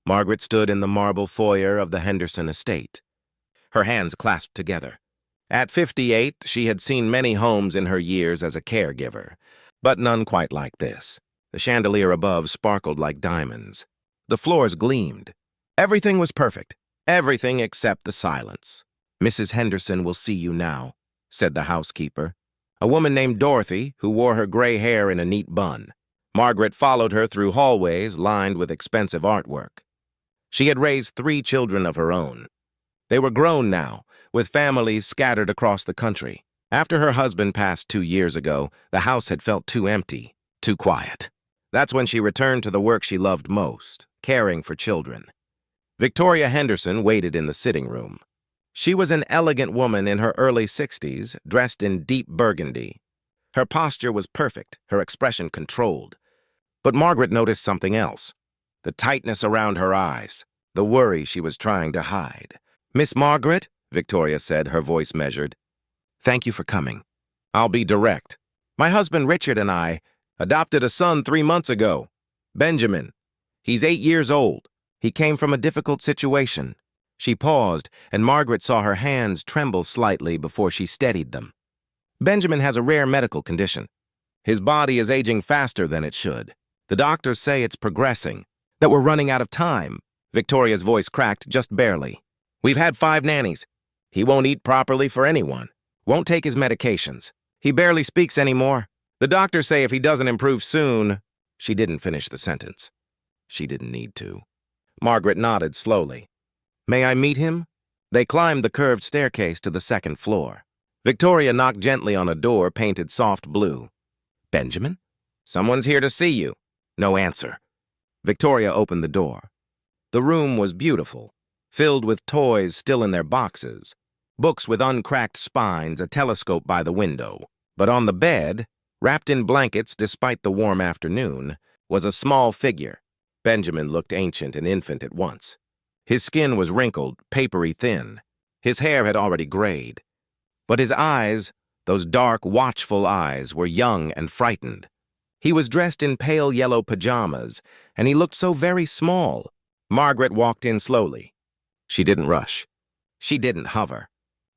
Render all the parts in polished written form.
Margaret stood in the marble foyer of the Henderson estate, her hands clasped together. At 58, she had seen many homes in her years as a caregiver, but none quite like this. The chandelier above sparkled like diamonds. The floors gleamed. Everything was perfect, everything except the silence. "Mrs. Henderson will see you now," said the housekeeper, a woman named Dorothy who wore her gray hair in a neat bun. Margaret followed her through hallways lined with expensive artwork. She had raised 3 children of her own. They were grown now, with families scattered across the country. After her husband passed 2 years ago, the house had felt too empty, too quiet. That's when she returned to the work she loved most, caring for children. Victoria Henderson waited in the sitting room. She was an elegant woman in her early 60s, dressed in deep burgundy. Her posture was perfect, her expression controlled. But Margaret noticed something else. The tightness around her eyes, the worry she was trying to hide. "Miss Margaret," Victoria said, her voice measured, "thank you for coming. I'll be direct. My husband Richard and I adopted a son 3 months ago, Benjamin. He's 8 years old. He came from a difficult situation." She paused, and Margaret saw her hands tremble slightly before she steadied them. "Benjamin has a rare medical condition. His body is aging faster than it should. The doctors say it's progressing, that we're running out of time." Victoria's voice cracked just barely. "We've had 5 nannies. He won't eat properly for anyone. Won't take his medications. He barely speaks anymore. The doctors say if he doesn't improve soon..." She didn't finish the sentence. She didn't need to. Margaret nodded slowly. "May I meet him?" They climbed the curved staircase to the 2nd floor. Victoria knocked gently on a door painted soft blue. "Benjamin?" "Someone's here to see you." No answer. Victoria opened the door. The room was beautiful, filled with toys still in their boxes, books with uncracked spines, a telescope by the window. But on the bed, wrapped in blankets despite the warm afternoon, was a small figure. Benjamin looked ancient and infant at once. His skin was wrinkled, papery thin. His hair had already grayed. But his eyes, those dark, watchful eyes, were young and frightened. He was dressed in pale yellow pajamas, and he looked so very small. Margaret walked in slowly. She didn't rush. She didn't hover.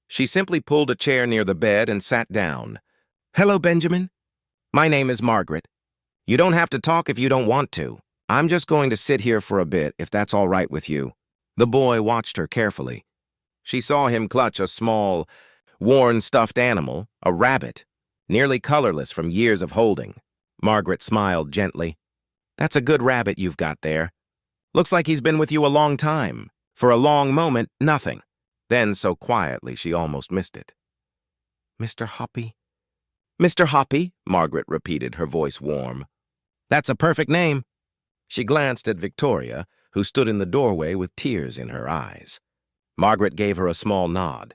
She simply pulled a chair near the bed and sat down. "Hello, Benjamin. My name is Margaret. You don't have to talk if you don't want to. I'm just going to sit here for a bit, if that's all right with you." The boy watched her carefully. She saw him clutch a small, worn stuffed animal, a rabbit, nearly colorless from years of holding. Margaret smiled gently. "That's a good rabbit you've got there. Looks like he's been with you a long time." For a long moment, nothing. Then, so quietly, she almost missed it. "Mr. Hoppy?" "Mr. Hoppy," Margaret repeated, her voice warm. "That's a perfect name." She glanced at Victoria, who stood in the doorway with tears in her eyes. Margaret gave her a small nod.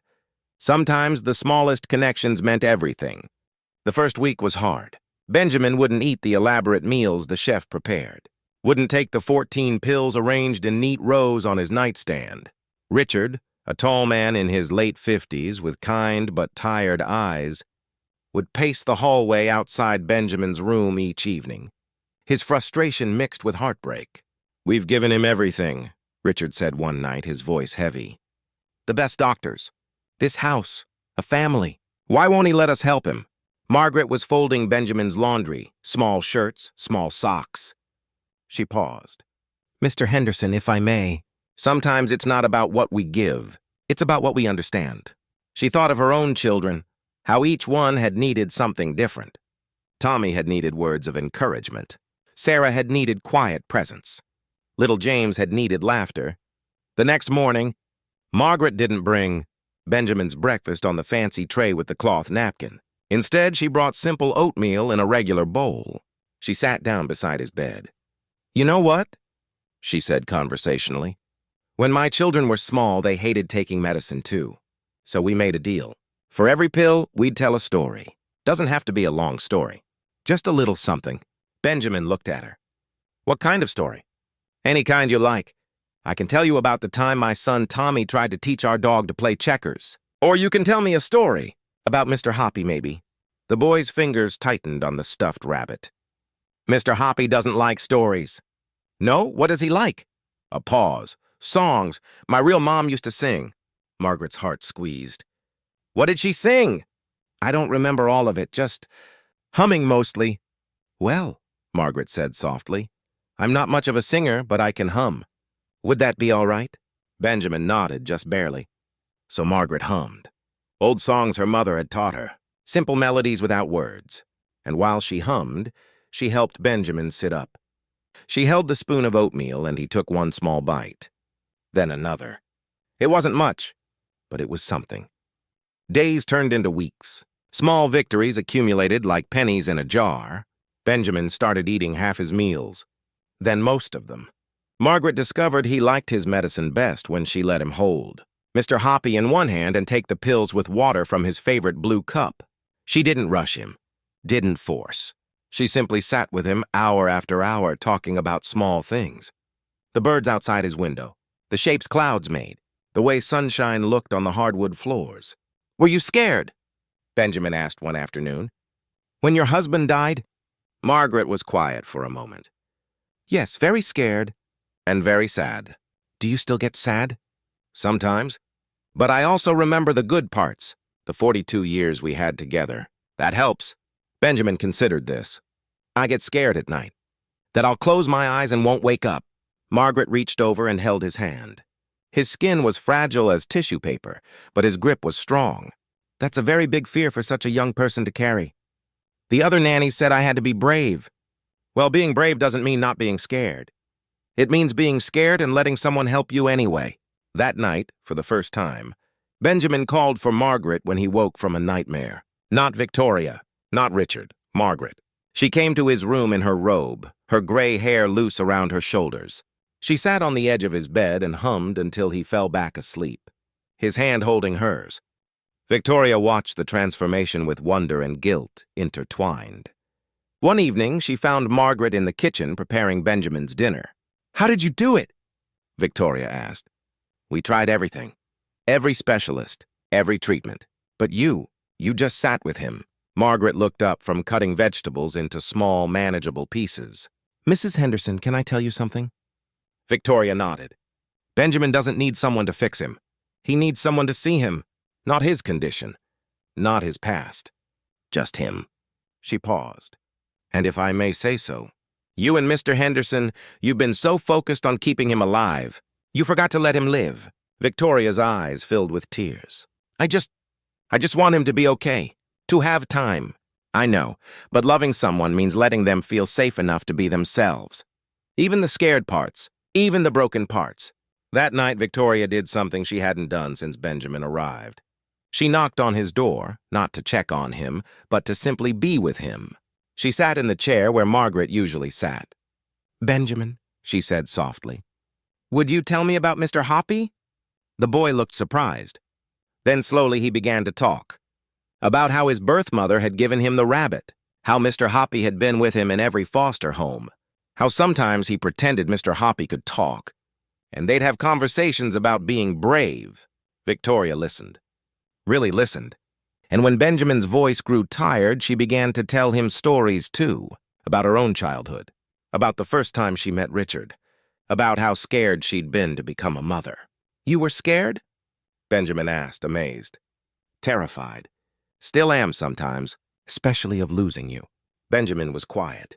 Sometimes the smallest connections meant everything. The first week was hard. Benjamin wouldn't eat the elaborate meals the chef prepared, wouldn't take the 14 pills arranged in neat rows on his nightstand. Richard, a tall man in his late 50s with kind but tired eyes, would pace the hallway outside Benjamin's room each evening, his frustration mixed with heartbreak. "We've given him everything," Richard said one night, his voice heavy. "The best doctors, this house, a family. Why won't he let us help him?" Margaret was folding Benjamin's laundry, small shirts, small socks. She paused. "Mr. Henderson, if I may, sometimes it's not about what we give, it's about what we understand." She thought of her own children, how each one had needed something different. Tommy had needed words of encouragement. Sarah had needed quiet presence. Little James had needed laughter. The next morning, Margaret didn't bring Benjamin's breakfast on the fancy tray with the cloth napkin. Instead, she brought simple oatmeal in a regular bowl. She sat down beside his bed. "You know what?" she said conversationally. "When my children were small, they hated taking medicine too. So we made a deal. For every pill, we'd tell a story. Doesn't have to be a long story. Just a little something." Benjamin looked at her. "What kind of story?" "Any kind you like. I can tell you about the time my son Tommy tried to teach our dog to play checkers. Or you can tell me a story about Mr. Hoppy, maybe." The boy's fingers tightened on the stuffed rabbit. "Mr. Hoppy doesn't like stories." "No? What does he like?" A pause. Songs. My real mom used to sing. Margaret's heart squeezed. What did she sing? I don't remember all of it, just humming mostly. Well, Margaret said softly, I'm not much of a singer, but I can hum. Would that be all right? Benjamin nodded, just barely. So Margaret hummed. Old songs her mother had taught her, simple melodies without words. And while she hummed, she helped Benjamin sit up. She held the spoon of oatmeal and he took one small bite. Then another. It wasn't much, but it was something. Days turned into weeks. Small victories accumulated like pennies in a jar. Benjamin started eating half his meals, then most of them. Margaret discovered he liked his medicine best when she let him hold Mr. Hoppy in one hand and take the pills with water from his favorite blue cup. She didn't rush him, didn't force. She simply sat with him hour after hour talking about small things. The birds outside his window, the shapes clouds made, the way sunshine looked on the hardwood floors. Were you scared? Benjamin asked one afternoon. When your husband died? Margaret was quiet for a moment. Yes, very scared. And very sad. Do you still get sad? Sometimes. But I also remember the good parts, the 42 years we had together. That helps. Benjamin considered this. I get scared at night. That I'll close my eyes and won't wake up. Margaret reached over and held his hand. His skin was fragile as tissue paper, but his grip was strong. That's a very big fear for such a young person to carry. The other nanny said I had to be brave. Well, being brave doesn't mean not being scared. It means being scared and letting someone help you anyway. That night, for the first time, Benjamin called for Margaret when he woke from a nightmare. Not Victoria, not Richard, Margaret. She came to his room in her robe, her gray hair loose around her shoulders. She sat on the edge of his bed and hummed until he fell back asleep, his hand holding hers. Victoria watched the transformation with wonder and guilt intertwined. One evening, she found Margaret in the kitchen preparing Benjamin's dinner. How did you do it? Victoria asked. We tried everything. Every specialist, every treatment. But you just sat with him. Margaret looked up from cutting vegetables into small, manageable pieces. Mrs. Henderson, can I tell you something? Victoria nodded. Benjamin doesn't need someone to fix him. He needs someone to see him. Not his condition. Not his past. Just him. She paused. And if I may say so, you and Mr. Henderson, you've been so focused on keeping him alive, you forgot to let him live. Victoria's eyes filled with tears. I just want him to be okay, to have time. I know, but loving someone means letting them feel safe enough to be themselves. Even the scared parts, even the broken parts. That night, Victoria did something she hadn't done since Benjamin arrived. She knocked on his door, not to check on him, but to simply be with him. She sat in the chair where Margaret usually sat. Benjamin, she said softly, would you tell me about Mr. Hoppy? The boy looked surprised. Then slowly he began to talk. About how his birth mother had given him the rabbit, how Mr. Hoppy had been with him in every foster home, how sometimes he pretended Mr. Hoppy could talk, and they'd have conversations about being brave. Victoria listened. Really listened. And when Benjamin's voice grew tired, she began to tell him stories, too, about her own childhood, about the first time she met Richard, about how scared she'd been to become a mother. You were scared? Benjamin asked, amazed. Terrified. Still am sometimes, especially of losing you. Benjamin was quiet.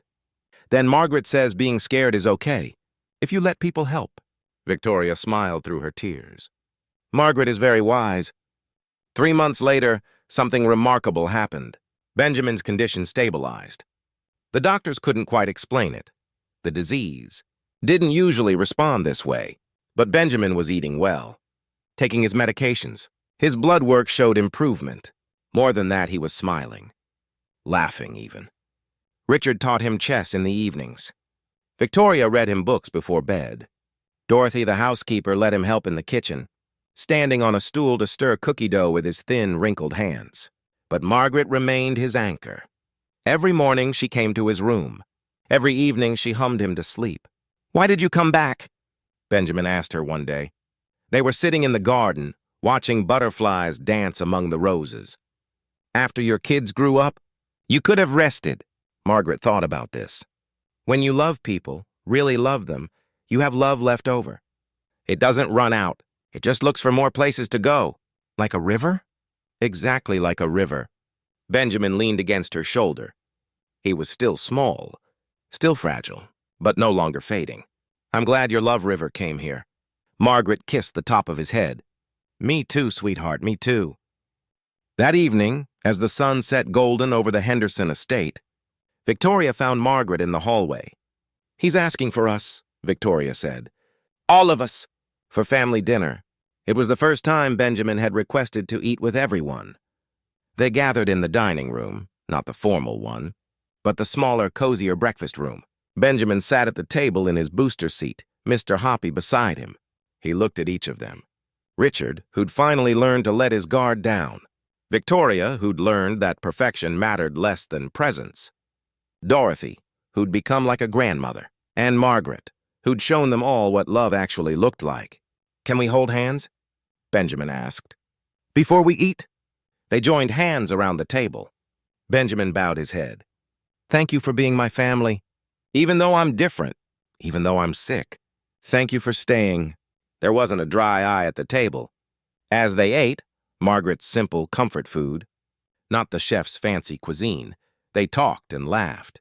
Then Margaret says being scared is okay, if you let people help. Victoria smiled through her tears. Margaret is very wise. 3 months later, something remarkable happened. Benjamin's condition stabilized. The doctors couldn't quite explain it. The disease didn't usually respond this way, but Benjamin was eating well, taking his medications. His blood work showed improvement. More than that, he was smiling, laughing even. Richard taught him chess in the evenings. Victoria read him books before bed. Dorothy, the housekeeper, let him help in the kitchen, standing on a stool to stir cookie dough with his thin, wrinkled hands. But Margaret remained his anchor. Every morning she came to his room. Every evening she hummed him to sleep. Why did you come back? Benjamin asked her one day. They were sitting in the garden, watching butterflies dance among the roses. After your kids grew up, you could have rested. Margaret thought about this. When you love people, really love them, You have love left over. It doesn't run out. It just looks for more places to go. Like a river? Exactly like a river. Benjamin leaned against her shoulder. He was still small, still fragile, but no longer fading. I'm glad your love river came here. Margaret kissed the top of his head. Me too, sweetheart, me too. That evening, as the sun set golden over the Henderson estate, Victoria found Margaret in the hallway. He's asking for us, Victoria said. All of us. For family dinner. It was the first time Benjamin had requested to eat with everyone. They gathered in the dining room, not the formal one, but the smaller, cozier breakfast room. Benjamin sat at the table in his booster seat, Mr. Hoppy beside him. He looked at each of them. Richard, who'd finally learned to let his guard down. Victoria, who'd learned that perfection mattered less than presence. Dorothy, who'd become like a grandmother. And Margaret, who'd shown them all what love actually looked like. Can we hold hands? Benjamin asked. Before we eat? They joined hands around the table. Benjamin bowed his head. Thank you for being my family. Even though I'm different, even though I'm sick. Thank you for staying. There wasn't a dry eye at the table. As they ate, Margaret's simple comfort food, not the chef's fancy cuisine, they talked and laughed.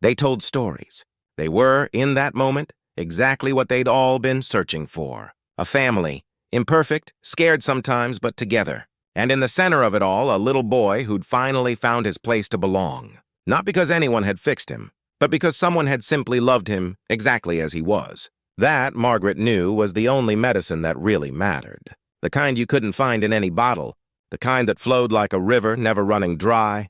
They told stories. They were, in that moment, exactly what they'd all been searching for. A family, imperfect, scared sometimes, but together. And in the center of it all, a little boy who'd finally found his place to belong. Not because anyone had fixed him, but because someone had simply loved him exactly as he was. That, Margaret knew, was the only medicine that really mattered. The kind you couldn't find in any bottle. The kind that flowed like a river, never running dry.